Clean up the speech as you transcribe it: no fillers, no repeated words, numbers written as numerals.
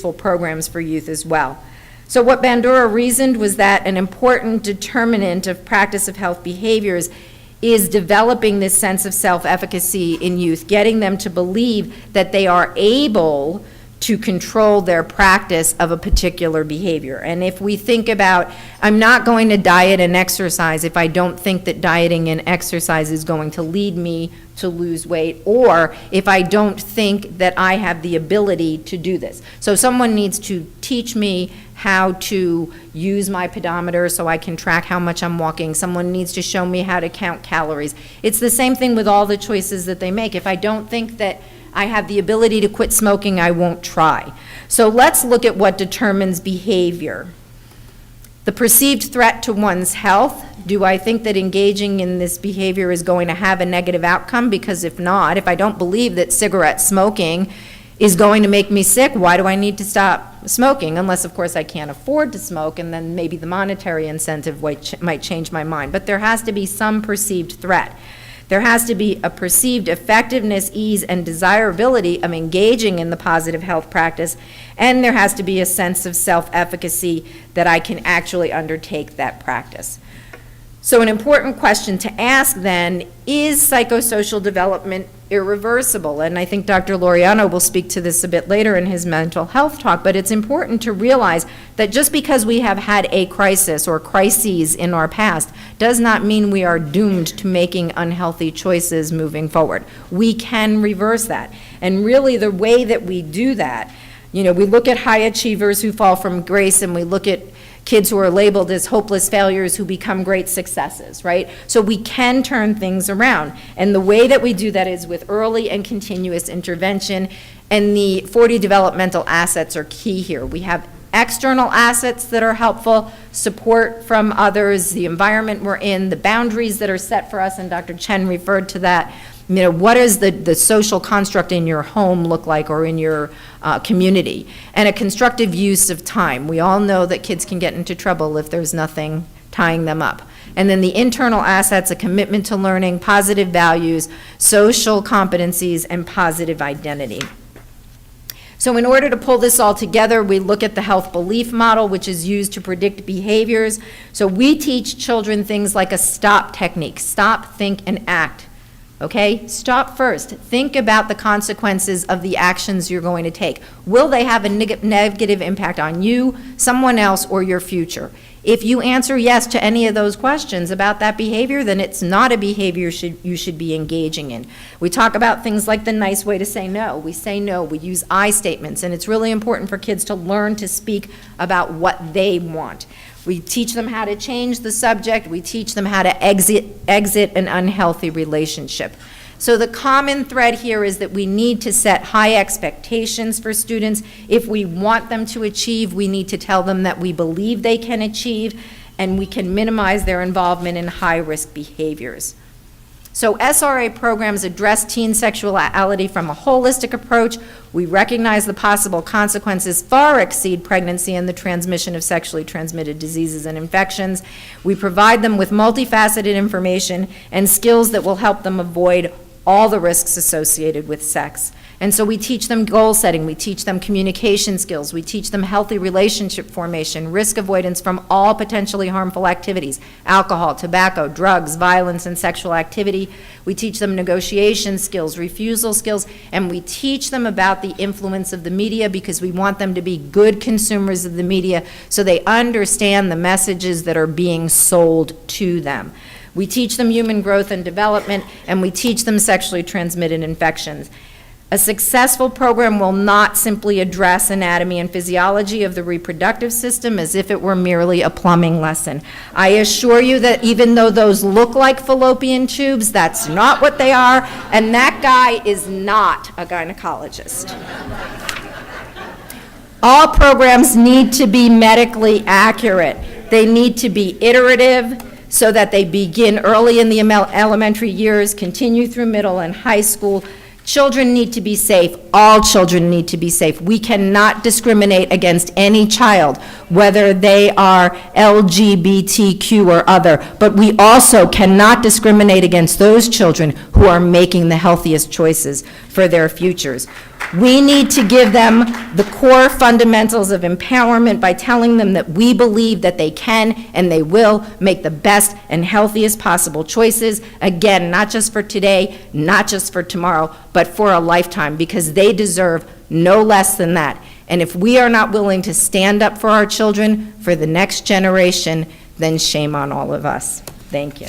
useful programs for youth as well. So what Bandura reasoned was that an important determinant of practice of health behaviors is developing this sense of self-efficacy in youth, getting them to believe that they are able to control their practice of a particular behavior. And if we think about, I'm not going to diet and exercise if I don't think that dieting and exercise is going to lead me to lose weight, or if I don't think that I have the ability to do this. So someone needs to teach me how to use my pedometer so I can track how much I'm walking. Someone needs to show me how to count calories. It's the same thing with all the choices that they make. If I don't think that I have the ability to quit smoking, I won't try. So let's look at what determines behavior. The perceived threat to one's health. Do I think that engaging in this behavior is going to have a negative outcome? Because if not, if I don't believe that cigarette smoking is going to make me sick, why do I need to stop smoking? Unless, of course, I can't afford to smoke, and then maybe the monetary incentive might change my mind. But there has to be some perceived threat. There has to be a perceived effectiveness, ease, and desirability of engaging in the positive health practice, and there has to be a sense of self-efficacy that I can actually undertake that practice. So an important question to ask then, is psychosocial development irreversible? And I think Dr. Laureano will speak to this a bit later in his mental health talk, but it's important to realize that just because we have had a crisis or crises in our past does not mean we are doomed to making unhealthy choices moving forward. We can reverse that. And really the way that we do that, we look at high achievers who fall from grace, and we look at kids who are labeled as hopeless failures who become great successes, right? So we can turn things around. And the way that we do that is with early and continuous intervention, and the 40 developmental assets are key here. We have external assets that are helpful, support from others, the environment we're in, the boundaries that are set for us, and Dr. Chen referred to that. What does the social construct in your home look like, or in your community? And a constructive use of time. We all know that kids can get into trouble if there's nothing tying them up. And then the internal assets, a commitment to learning, positive values, social competencies, and positive identity. So in order to pull this all together, we look at the health belief model, which is used to predict behaviors. So we teach children things like a STOP technique: stop, think, and act. Okay, stop first. Think about the consequences of the actions you're going to take. Will they have a negative impact on you, someone else, or your future? If you answer yes to any of those questions about that behavior, then it's not a behavior you should be engaging in. We talk about things like the nice way to say no. We say no, we use I statements, and it's really important for kids to learn to speak about what they want. We teach them how to change the subject. We teach them how to exit an unhealthy relationship. So the common thread here is that we need to set high expectations for students. If we want them to achieve, we need to tell them that we believe they can achieve, and we can minimize their involvement in high-risk behaviors. So SRA programs address teen sexuality from a holistic approach. We recognize the possible consequences far exceed pregnancy and the transmission of sexually transmitted diseases and infections. We provide them with multifaceted information and skills that will help them avoid all the risks associated with sex. And so we teach them goal setting, we teach them communication skills, we teach them healthy relationship formation, risk avoidance from all potentially harmful activities: alcohol, tobacco, drugs, violence, and sexual activity. We teach them negotiation skills, refusal skills, and we teach them about the influence of the media, because we want them to be good consumers of the media so they understand the messages that are being sold to them. We teach them human growth and development, and we teach them sexually transmitted infections. A successful program will not simply address anatomy and physiology of the reproductive system as if it were merely a plumbing lesson. I assure you that even though those look like fallopian tubes, that's not what they are, and that guy is not a gynecologist. All programs need to be medically accurate. They need to be iterative, so that they begin early in the elementary years, continue through middle and high school. Children need to be safe. All children need to be safe. We cannot discriminate against any child, whether they are LGBTQ or other, but we also cannot discriminate against those children who are making the healthiest choices for their futures. We need to give them the core fundamentals of empowerment by telling them that we believe that they can and they will make the best and healthiest possible choices. Again, not just for today, not just for tomorrow, but for a lifetime, because they deserve no less than that. And if we are not willing to stand up for our children, for the next generation, then shame on all of us. Thank you.